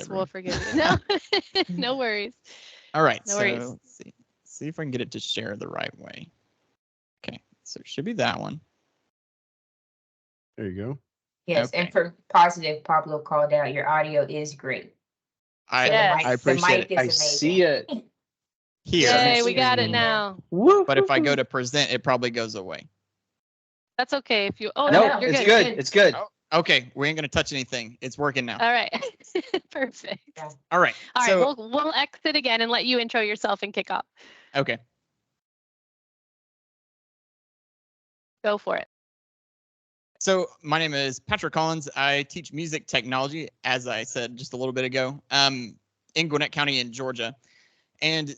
We'll forgive you. No, no worries. All right, No so worries. let's see if I can get it to share the right way. Okay, so it should be that one. There you go. Yes, Okay. and for positive, Pablo called out your audio is great. I The appreciate mic it. is I amazing. see it. Here, Yay, we got it Yeah. now. Woo. but if I go to present, it probably goes away. That's okay. If you, oh, No, no, you're it's good. good. It's good. Oh, okay, we ain't gonna touch anything. It's working now. All right. Perfect. Yeah. All right. All right, so, we'll exit again and let you intro yourself and kick off. okay. Go for it. So my name is Patrick Collins. I teach music technology, as I said just a little bit ago, in Gwinnett County in Georgia. And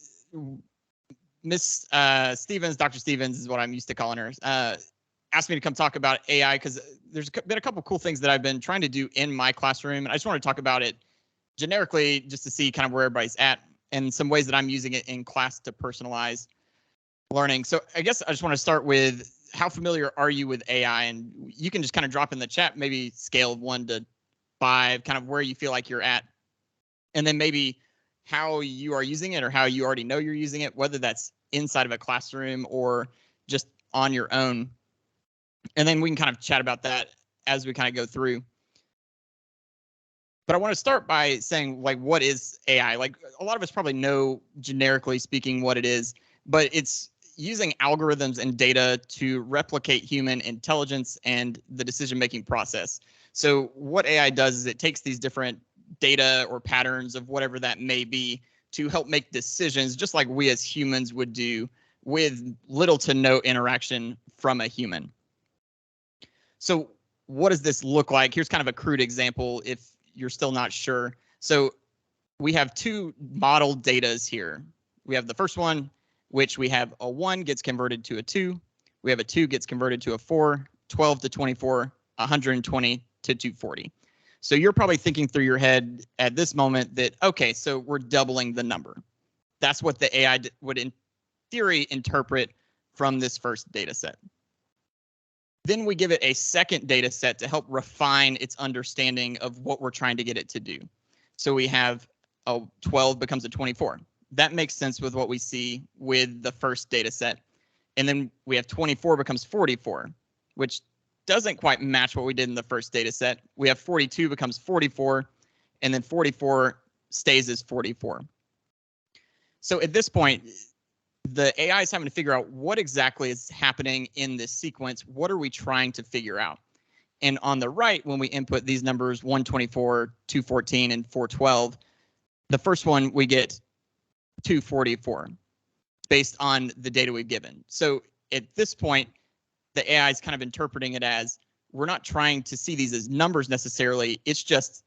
Miss Stevens, Dr. Stevens is what I'm used to calling her, asked me to come talk about AI because there's been a couple cool things that I've been trying to do in my classroom. And I just want to talk about it generically just to see kind of where everybody's at and some ways that I'm using it in class to personalize learning. So I guess I just want to start with how familiar are you with AI? And you can just kind of drop in the chat, maybe scale of 1 to 5, kind of where you feel like you're at. And then maybe how you are using it or how you already know you're using it, whether that's inside of a classroom or just on your own. And then we can kind of chat about that as we kind of go through. But I want to start by saying, like, what is AI? Like, a lot of us probably know, generically speaking, what it is, but it's using algorithms and data to replicate human intelligence and the decision-making process. So what AI does is it takes these different data or patterns of whatever that may be to help make decisions, just like we as humans would do, with little to no interaction from a human. So what does this look like? Here's kind of a crude example if you're still not sure. So we have two model datas here. We have the first one, which we have a 1 gets converted to a 2. We have a 2 gets converted to a 4, 12 to 24, 120 to 240. So you're probably thinking through your head at this moment that, okay, so we're doubling the number. That's what the AI would in theory interpret from this first data set. Then we give it a second data set to help refine its understanding of what we're trying to get it to do. So we have a 12 becomes a 24. That makes sense with what we see with the first data set. And then we have 24 becomes 44, which doesn't quite match what we did in the first data set. We have 42 becomes 44, and then 44 stays as 44. So at this point, the AI is having to figure out what exactly is happening in this sequence. What are we trying to figure out? And on the right, when we input these numbers, 124, 214, and 412, the first one we get 244 based on the data we've given. So at this point, the AI is kind of interpreting it as we're not trying to see these as numbers necessarily. It's just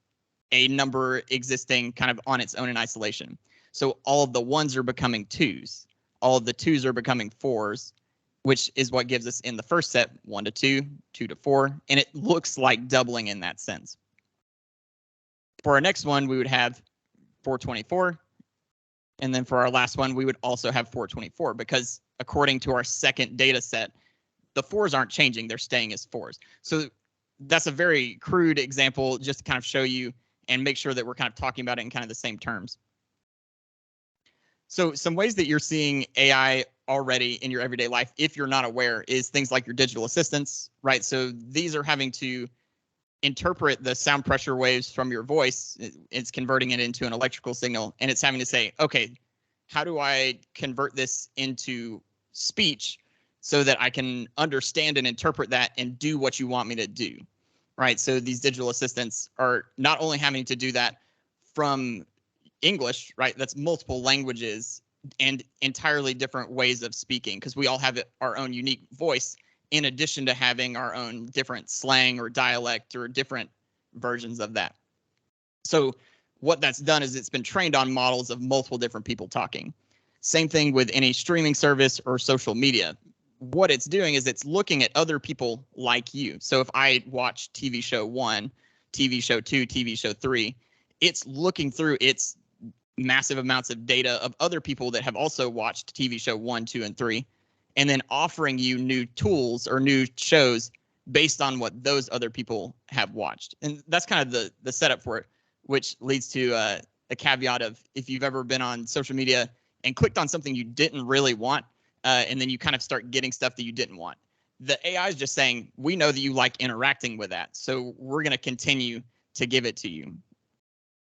a number existing kind of on its own in isolation. So all of the 1s are becoming 2s. All of the 2s are becoming 4s, which is what gives us in the first set 1 to 2, 2 to 4, and it looks like doubling in that sense. For our next one, we would have 424. And then for our last one, we would also have 424 because according to our second data set, the 4s aren't changing, they're staying as 4s. So that's a very crude example just to kind of show you and make sure that we're kind of talking about it in kind of the same terms. So some ways that you're seeing AI already in your everyday life, if you're not aware, is things like your digital assistants, right? So these are having to interpret the sound pressure waves from your voice. It's converting it into an electrical signal, and it's having to say, okay, how do I convert this into speech so that I can understand and interpret that and do what you want me to do, right? So these digital assistants are not only having to do that from English, right? That's multiple languages and entirely different ways of speaking because we all have our own unique voice, in addition to having our own different slang or dialect or different versions of that. So what that's done is it's been trained on models of multiple different people talking. Same thing with any streaming service or social media. What it's doing is it's looking at other people like you. So if I watch TV show 1, TV show 2, TV show 3, it's looking through its massive amounts of data of other people that have also watched TV show 1, 2, and 3. And then offering you new tools or new shows based on what those other people have watched. And that's kind of the setup for it. which leads to a caveat of if you've ever been on social media and clicked on something you didn't really want, and then you kind of start getting stuff that you didn't want. The AI is just saying, we know that you like interacting with that, so we're going to continue to give it to you.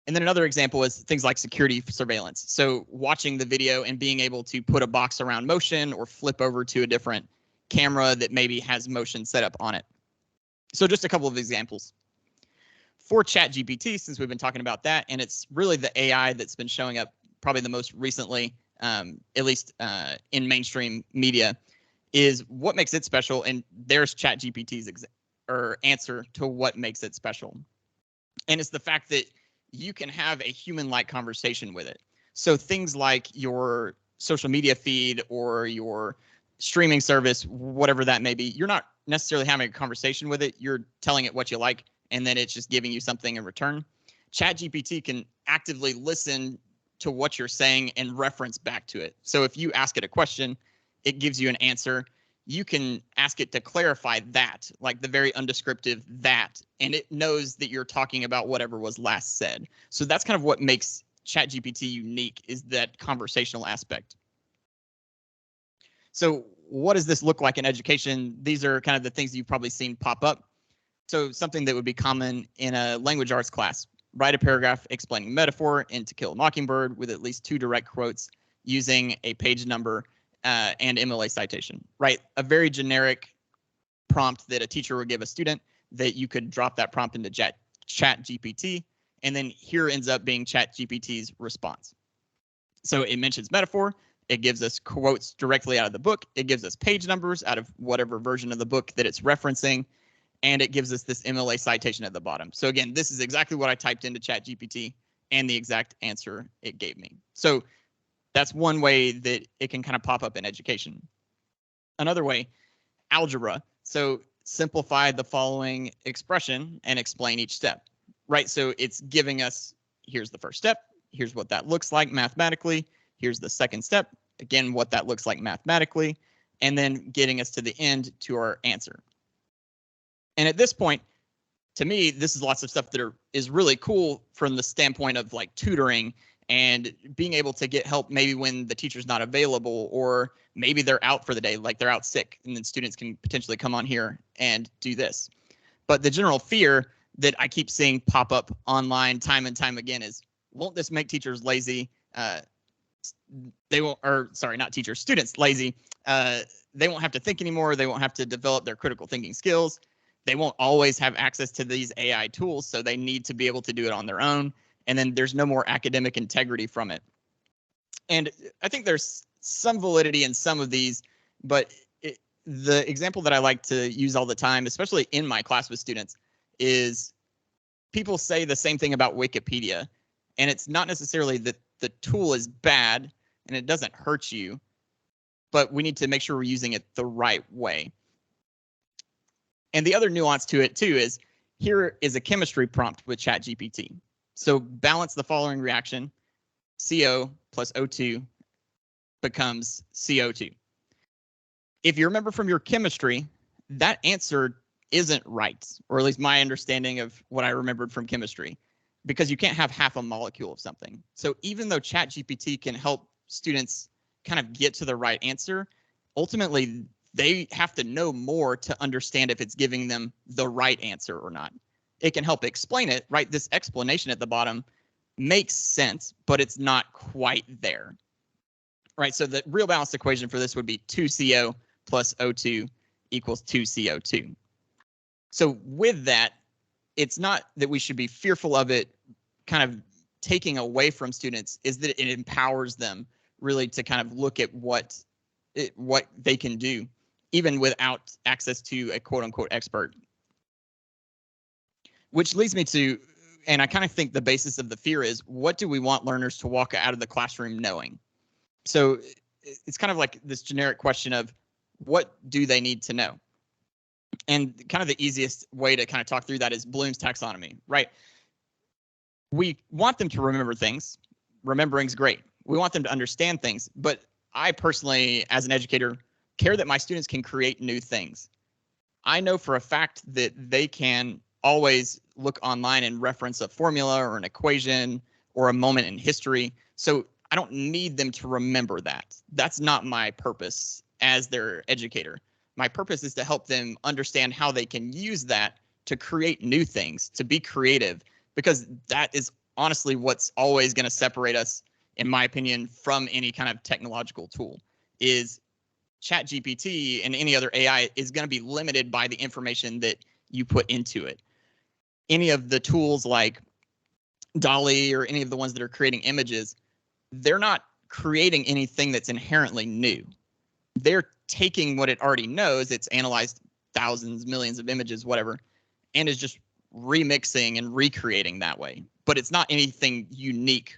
And then another example is things like security surveillance. So watching the video and being able to put a box around motion or flip over to a different camera that maybe has motion set up on it. So just a couple of examples. For ChatGPT, since we've been talking about that, and it's really the AI that's been showing up probably the most recently, at least in mainstream media, is what makes it special. And there's ChatGPT's answer to what makes it special. And it's the fact that you can have a human-like conversation with it. So things like your social media feed or your streaming service, whatever that may be, you're not necessarily having a conversation with it. You're telling it what you like, and then it's just giving you something in return. ChatGPT can actively listen to what you're saying and reference back to it. So if you ask it a question, it gives you an answer. You can ask it to clarify that, like the very undescriptive that, and it knows that you're talking about whatever was last said. So that's kind of what makes ChatGPT unique, is that conversational aspect. So what does this look like in education? These are kind of the things you've probably seen pop up. So something that would be common in a language arts class: write a paragraph explaining metaphor in To Kill a Mockingbird with at least 2 direct quotes using a page number and MLA citation, right? A very generic prompt that a teacher would give a student, that you could drop that prompt into ChatGPT, and then here ends up being ChatGPT's response. So it mentions metaphor, it gives us quotes directly out of the book, it gives us page numbers out of whatever version of the book that it's referencing, and it gives us this MLA citation at the bottom. So again, this is exactly what I typed into ChatGPT and the exact answer it gave me. So that's one way that it can kind of pop up in education. Another way, algebra. So simplify the following expression and explain each step, right? So it's giving us, here's the first step, here's what that looks like mathematically, here's the second step, again, what that looks like mathematically, and then getting us to the end to our answer. And at this point, to me, this is lots of stuff that is really cool from the standpoint of like tutoring and being able to get help maybe when the teacher's not available, or maybe they're out for the day, like they're out sick, and then students can potentially come on here and do this. But the general fear that I keep seeing pop up online time and time again is, won't this make teachers lazy? They won't, or sorry, not teachers, students lazy. They won't have to think anymore. They won't have to develop their critical thinking skills. They won't always have access to these AI tools, so they need to be able to do it on their own. And then there's no more academic integrity from it. And I think there's some validity in some of these, but the example that I like to use all the time, especially in my class with students, is people say the same thing about Wikipedia. And it's not necessarily that the tool is bad and it doesn't hurt you, but we need to make sure we're using it the right way. And the other nuance to it too is, here is a chemistry prompt with ChatGPT. So balance the following reaction: CO plus O2 becomes CO2. If you remember from your chemistry, that answer isn't right, or at least my understanding of what I remembered from chemistry, because you can't have half a molecule of something. So even though ChatGPT can help students kind of get to the right answer, ultimately they have to know more to understand if it's giving them the right answer or not. It can help explain it, right? This explanation at the bottom makes sense, but it's not quite there, right? So the real balanced equation for this would be 2CO plus O2 equals 2CO2. So with that, it's not that we should be fearful of it kind of taking away from students, is that it empowers them really to kind of look at what they can do, even without access to a quote unquote expert. Which leads me to, and I kind of think the basis of the fear is, what do we want learners to walk out of the classroom knowing? So it's kind of like this generic question of, what do they need to know? And kind of the easiest way to kind of talk through that is Bloom's taxonomy, right? We want them to remember things. Remembering's great. We want them to understand things, but I personally, as an educator, care that my students can create new things. I know for a fact that they can always look online and reference a formula or an equation or a moment in history. So I don't need them to remember that. That's not my purpose as their educator. My purpose is to help them understand how they can use that to create new things, to be creative, because that is honestly what's always going to separate us, in my opinion, from any kind of technological tool. Is ChatGPT and any other AI is going to be limited by the information that you put into it. Any of the tools like DALL-E or any of the ones that are creating images, they're not creating anything that's inherently new. They're taking what it already knows. It's analyzed thousands, millions of images, whatever, and is just remixing and recreating that way. But it's not anything unique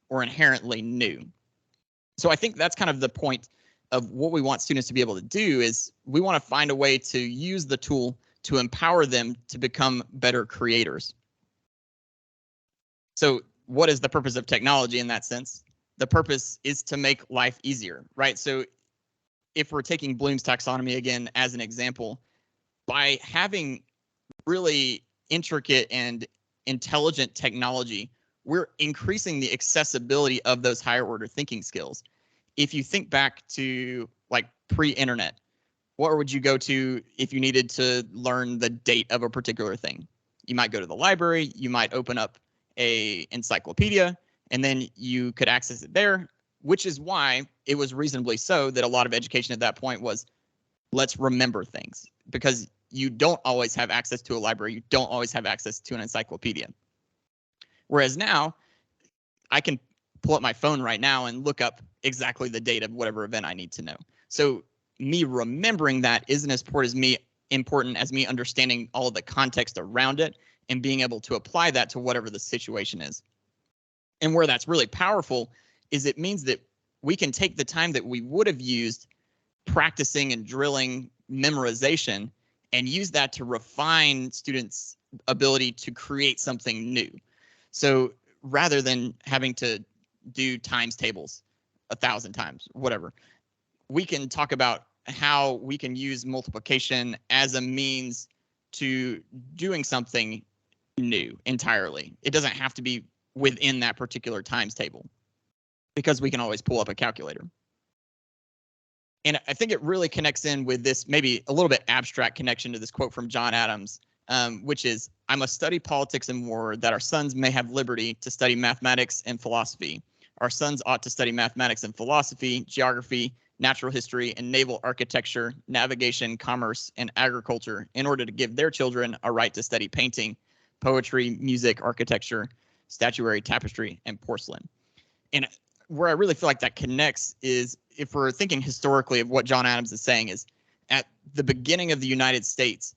or inherently new. So I think that's kind of the point of what we want students to be able to do. Is we want to find a way to use the tool to empower them to become better creators. So what is the purpose of technology in that sense? The purpose is to make life easier, right? So if we're taking Bloom's taxonomy again as an example, by having really intricate and intelligent technology, we're increasing the accessibility of those higher order thinking skills. If you think back to like pre-internet, what would you go to if you needed to learn the date of a particular thing? You might go to the library, you might open up a encyclopedia, and then you could access it there, which is why it was reasonably so that a lot of education at that point was, let's remember things, because you don't always have access to a library, you don't always have access to an encyclopedia. Whereas now, I can pull up my phone right now and look up exactly the date of whatever event I need to know. So me remembering that isn't as important as me understanding all of the context around it and being able to apply that to whatever the situation is. And where that's really powerful is it means that we can take the time that we would have used practicing and drilling memorization and use that to refine students' ability to create something new. So rather than having to do times tables 1,000 times, whatever, we can talk about how we can use multiplication as a means to doing something new entirely. It doesn't have to be within that particular times table, because we can always pull up a calculator. And I think it really connects in with this maybe a little bit abstract connection to this quote from John Adams, which is, "I must study politics and war, that our sons may have liberty to study mathematics and philosophy. Our sons ought to study mathematics and philosophy, geography, natural history, and naval architecture, navigation, commerce, and agriculture in order to give their children a right to study painting, poetry, music, architecture, statuary, tapestry, and porcelain." And where I really feel like that connects is, if we're thinking historically of what John Adams is saying, is at the beginning of the United States,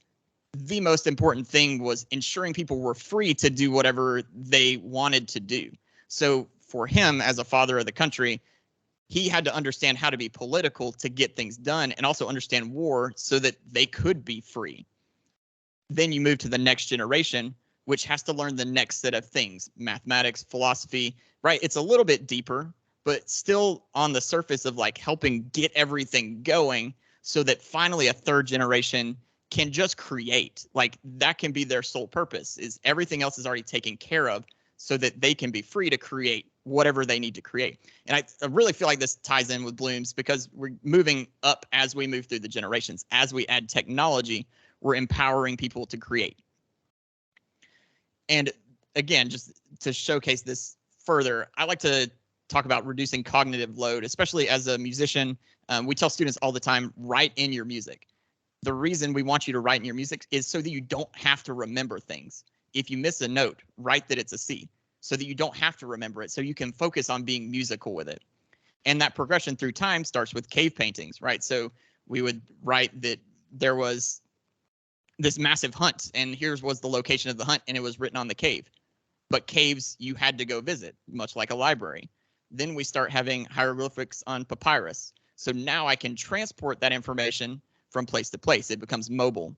the most important thing was ensuring people were free to do whatever they wanted to do. So for him, as a father of the country, he had to understand how to be political to get things done, and also understand war so that they could be free. Then you move to the next generation, which has to learn the next set of things, mathematics, philosophy, right? It's a little bit deeper, but still on the surface of like helping get everything going, so that finally a third generation can just create. Like that can be their sole purpose, is everything else is already taken care of so that they can be free to create whatever they need to create. And I really feel like this ties in with Bloom's, because we're moving up as we move through the generations. As we add technology, we're empowering people to create. And again, just to showcase this further, I like to talk about reducing cognitive load, especially as a musician. We tell students all the time, write in your music. The reason we want you to write in your music is so that you don't have to remember things. If you miss a note, write that it's a C, so that you don't have to remember it, so you can focus on being musical with it. And that progression through time starts with cave paintings, right? So we would write that there was this massive hunt, and here's was the location of the hunt, and it was written on the cave. But caves you had to go visit, much like a library. Then we start having hieroglyphics on papyrus. So now I can transport that information from place to place. It becomes mobile.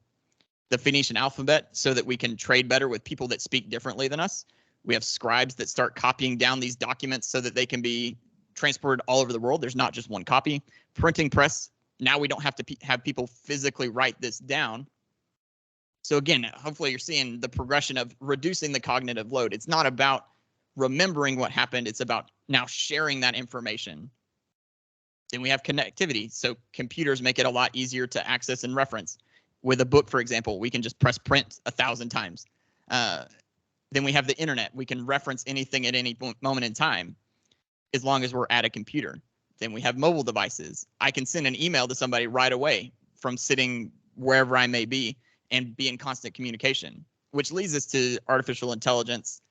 The Phoenician alphabet, so that we can trade better with people that speak differently than us. We have scribes that start copying down these documents so that they can be transported all over the world. There's not just one copy. Printing press, now we don't have to have people physically write this down. So again, hopefully you're seeing the progression of reducing the cognitive load. It's not about remembering what happened. It's about now sharing that information. Then we have connectivity. So computers make it a lot easier to access and reference. With a book, for example, we can just press print 1,000 times. Then we have the internet. We can reference anything at any moment in time, as long as we're at a computer. Then we have mobile devices. I can send an email to somebody right away from sitting wherever I may be and be in constant communication, which leads us to artificial intelligence,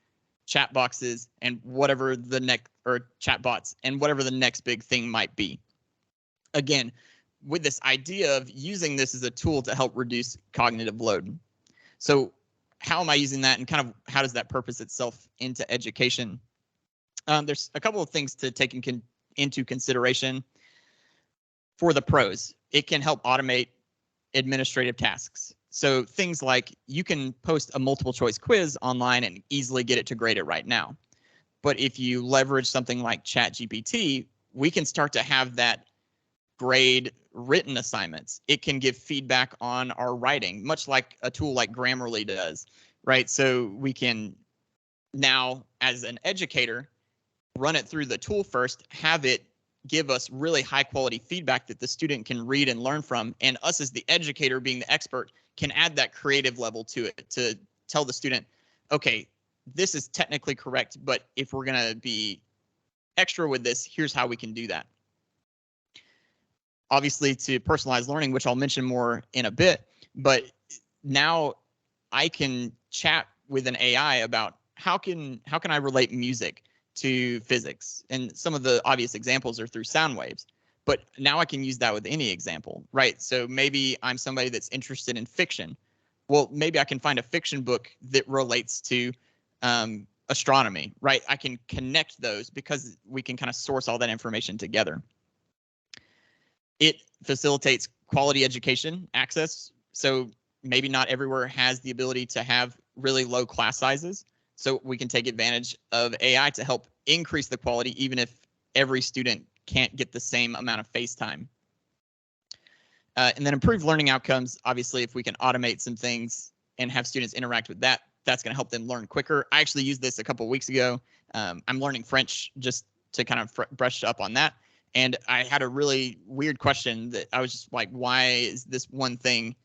chat boxes, and whatever the next, or chatbots, and whatever the next big thing might be. Again, with this idea of using this as a tool to help reduce cognitive load. So how am I using that, and kind of how does that purpose itself into education? There's a couple of things to take into consideration. For the pros, it can help automate administrative tasks. So things like you can post a multiple choice quiz online and easily get it to grade it right now. But if you leverage something like ChatGPT, we can start to have that grade written assignments. It can give feedback on our writing, much like a tool like Grammarly does, right? So we can now, as an educator, run it through the tool first, have it give us really high quality feedback that the student can read and learn from. And us as the educator, being the expert, can add that creative level to it to tell the student, okay, this is technically correct, but if we're going to be extra with this, here's how we can do that. Obviously, to personalized learning, which I'll mention more in a bit, but now I can chat with an AI about how can I relate music to physics, and some of the obvious examples are through sound waves, but now I can use that with any example, right? So maybe I'm somebody that's interested in fiction. Well, maybe I can find a fiction book that relates to astronomy, right? I can connect those because we can kind of source all that information together. It facilitates quality education access. So maybe not everywhere has the ability to have really low class sizes. So we can take advantage of AI to help increase the quality, even if every student can't get the same amount of face time. And then improved learning outcomes. Obviously, if we can automate some things and have students interact with that, that's going to help them learn quicker. I actually used this a couple of weeks ago. I'm learning French just to kind of brush up on that. And I had a really weird question that I was just like, why is this one thing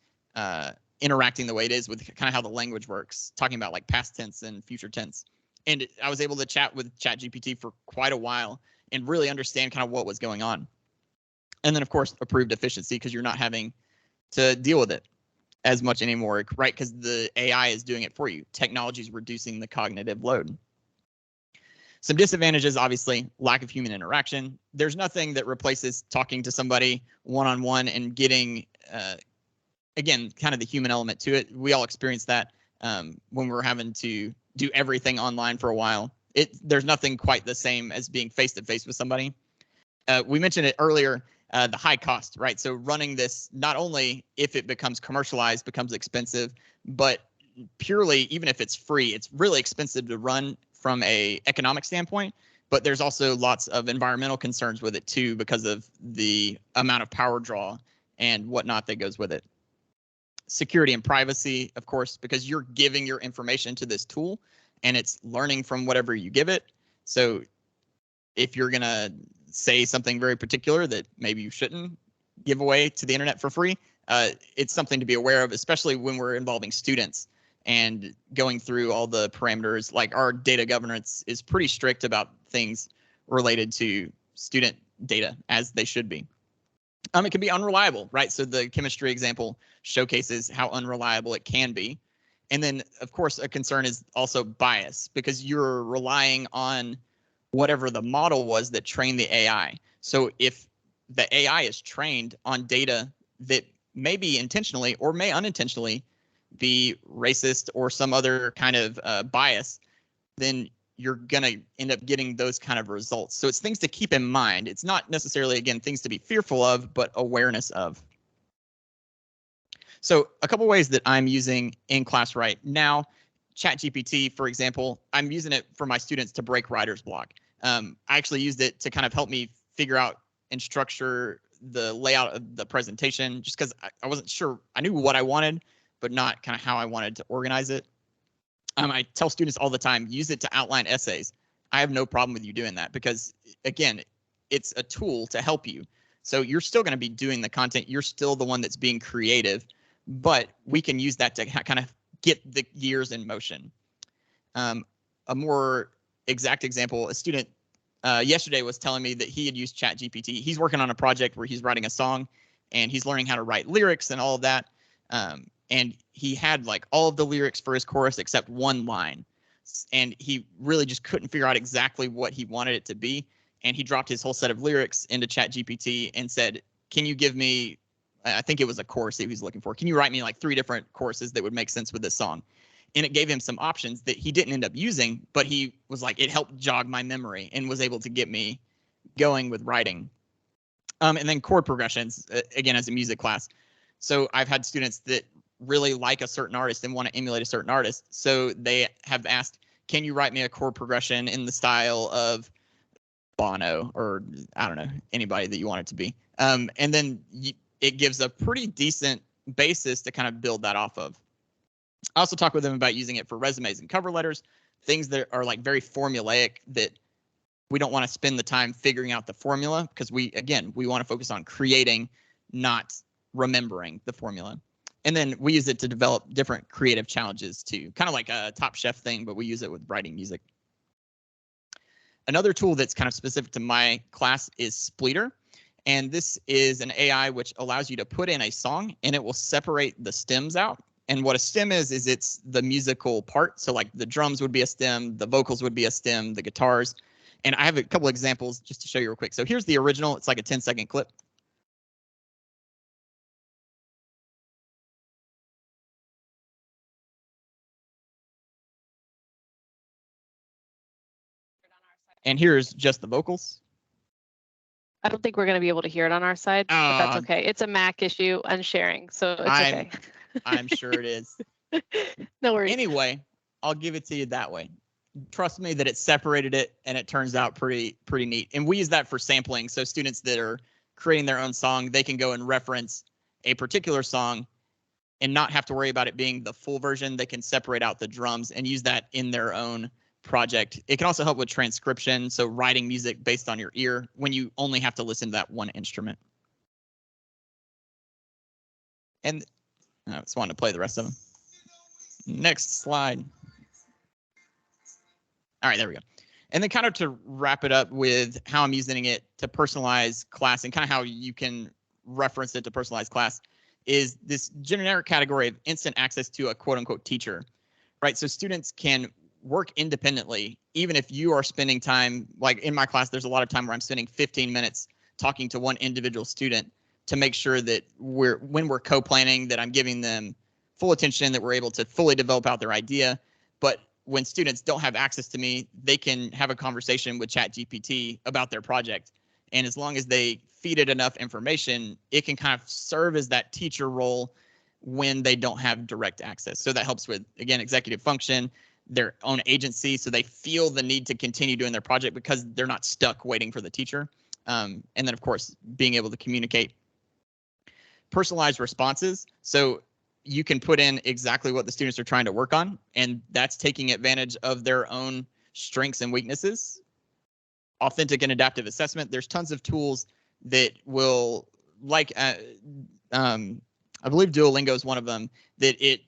interacting the way it is with kind of how the language works, talking about like past tense and future tense. And I was able to chat with ChatGPT for quite a while and really understand kind of what was going on. And then, of course, improved efficiency, because you're not having to deal with it as much anymore, right? Because the AI is doing it for you. Technology is reducing the cognitive load. Some disadvantages, obviously, lack of human interaction. There's nothing that replaces talking to somebody one-on-one and getting, again, kind of the human element to it. We all experience that when we're having to do everything online for a while. There's nothing quite the same as being face-to-face with somebody. We mentioned it earlier, the high cost, right? So running this, not only if it becomes commercialized, becomes expensive, but purely, even if it's free, it's really expensive to run from a economic standpoint, but there's also lots of environmental concerns with it too, because of the amount of power draw and whatnot that goes with it. Security and privacy, of course, because you're giving your information to this tool and it's learning from whatever you give it. So if you're going to say something very particular that maybe you shouldn't give away to the internet for free, it's something to be aware of, especially when we're involving students and going through all the parameters. Like our data governance is pretty strict about things related to student data, as they should be. It can be unreliable, right? So the chemistry example showcases how unreliable it can be. And then, of course, a concern is also bias, because you're relying on whatever the model was that trained the AI. So if the AI is trained on data that may be intentionally or may unintentionally be racist or some other kind of bias, then you're going to end up getting those kind of results. So it's things to keep in mind. It's not necessarily, again, things to be fearful of, but awareness of. So a couple ways that I'm using in class right now, ChatGPT, for example, I'm using it for my students to break writer's block. I actually used it to kind of help me figure out and structure the layout of the presentation, just because I wasn't sure. I knew what I wanted, but not kind of how I wanted to organize it. I tell students all the time, use it to outline essays. I have no problem with you doing that because, again, it's a tool to help you. So you're still going to be doing the content. You're still the one that's being creative, but we can use that to kind of get the gears in motion. A more exact example, a student yesterday was telling me that he had used ChatGPT. He's working on a project where he's writing a song and he's learning how to write lyrics and all of that. And he had like all of the lyrics for his chorus except one line. And he really just couldn't figure out exactly what he wanted it to be. And he dropped his whole set of lyrics into ChatGPT and said, can you give me, I think it was a chorus that he was looking for. Can you write me like 3 different choruses that would make sense with this song? And it gave him some options that he didn't end up using, but he was like, it helped jog my memory and was able to get me going with writing. And then chord progressions, again, as a music class. So I've had students that really like a certain artist and want to emulate a certain artist. So they have asked, can you write me a chord progression in the style of Bono or I don't know, anybody that you want it to be. And then it gives a pretty decent basis to kind of build that off of. I also talk with them about using it for resumes and cover letters, things that are like very formulaic that we don't want to spend the time figuring out the formula because we want to focus on creating, not remembering the formula. And then we use it to develop different creative challenges too, kind of like a Top Chef thing, but we use it with writing music. Another tool that's kind of specific to my class is Spleeter. And this is an AI which allows you to put in a song and it will separate the stems out. And what a stem is it's the musical part. So like the drums would be a stem, the vocals would be a stem, the guitars. And I have a couple examples just to show you real quick. So here's the original. It's like a 10-second clip. And here's just the vocals. I don't think we're going to be able to hear it on our side, but that's okay. It's a Mac issue, unsharing, so it's okay. I'm sure it is. No worries. Anyway, I'll give it to you that way. Trust me that it separated it and it turns out pretty neat. And we use that for sampling. So students that are creating their own song, they can go and reference a particular song and not have to worry about it being the full version. They can separate out the drums and use that in their own project. It can also help with transcription, so writing music based on your ear when you only have to listen to that one instrument. And I just wanted to play the rest of them. Next slide. All right, there we go. And then kind of to wrap it up with how I'm using it to personalize class and kind of how you can reference it to personalize class is this generic category of instant access to a quote unquote teacher, right? So students can work independently, even if you are spending time, like in my class, there's a lot of time where I'm spending 15 minutes talking to one individual student to make sure that when we're co-planning, that I'm giving them full attention, that we're able to fully develop out their idea. But when students don't have access to me, they can have a conversation with ChatGPT about their project. And as long as they feed it enough information, it can kind of serve as that teacher role when they don't have direct access. So that helps with, again, executive function, their own agency, so they feel the need to continue doing their project because they're not stuck waiting for the teacher. And then, of course, being able to communicate. Personalized responses. So you can put in exactly what the students are trying to work on, and that's taking advantage of their own strengths and weaknesses. Authentic and adaptive assessment. There's tons of tools that will, like, I believe Duolingo is one of them, that it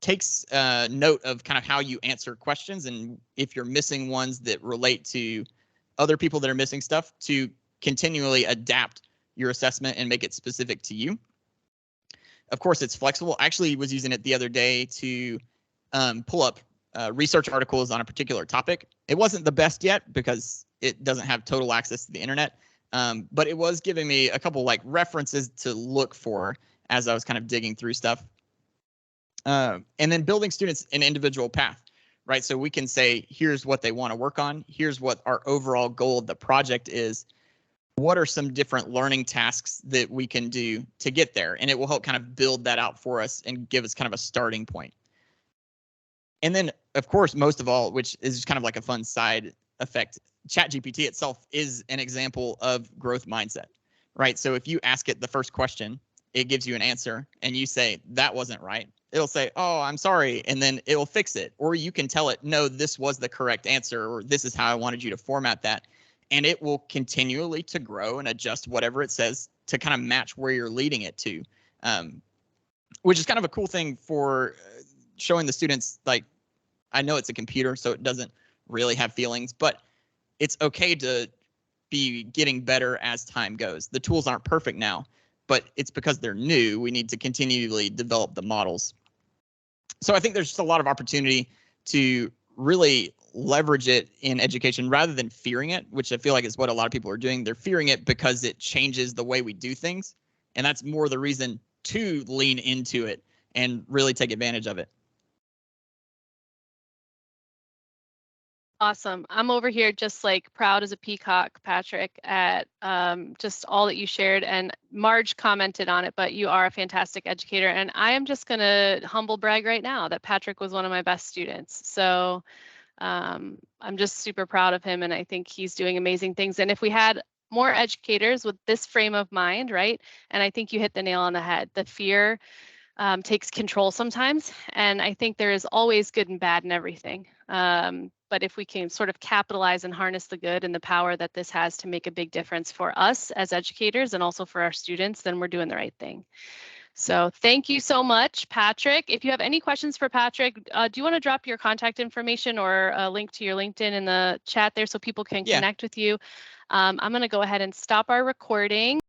takes note of kind of how you answer questions, and if you're missing ones that relate to other people that are missing stuff, to continually adapt your assessment and make it specific to you. Of course, it's flexible. I actually was using it the other day to pull up research articles on a particular topic. It wasn't the best yet because it doesn't have total access to the internet, but it was giving me a couple like references to look for as I was kind of digging through stuff. And then building students an individual path, right? So we can say, here's what they want to work on. Here's what our overall goal of the project is. What are some different learning tasks that we can do to get there? And it will help kind of build that out for us and give us kind of a starting point. And then, of course, most of all, which is kind of like a fun side effect, ChatGPT itself is an example of growth mindset, right? So if you ask it the first question, it gives you an answer and you say, that wasn't right, it'll say, oh, I'm sorry. And then it'll fix it. Or you can tell it, no, this was the correct answer, or this is how I wanted you to format that. And it will continually to grow and adjust whatever it says to kind of match where you're leading it to, which is kind of a cool thing for showing the students, like, I know it's a computer, so it doesn't really have feelings, but it's okay to be getting better as time goes. The tools aren't perfect now, but it's because they're new. We need to continually develop the models. So I think there's just a lot of opportunity to really leverage it in education rather than fearing it, which I feel like is what a lot of people are doing. They're fearing it because it changes the way we do things. And that's more the reason to lean into it and really take advantage of it. Awesome. I'm over here just like proud as a peacock, Patrick, at just all that you shared. And Marge commented on it, but you are a fantastic educator. And I am just going to humble brag right now that Patrick was one of my best students. So I'm just super proud of him. And I think he's doing amazing things. And if we had more educators with this frame of mind, right? And I think you hit the nail on the head. The fear takes control sometimes. And I think there is always good and bad in everything. But if we can sort of capitalize and harness the good and the power that this has to make a big difference for us as educators and also for our students, then we're doing the right thing. So thank you so much, Patrick. If you have any questions for Patrick, do you want to drop your contact information or a link to your LinkedIn in the chat there so people can connect with you? I'm going to go ahead and stop our recording.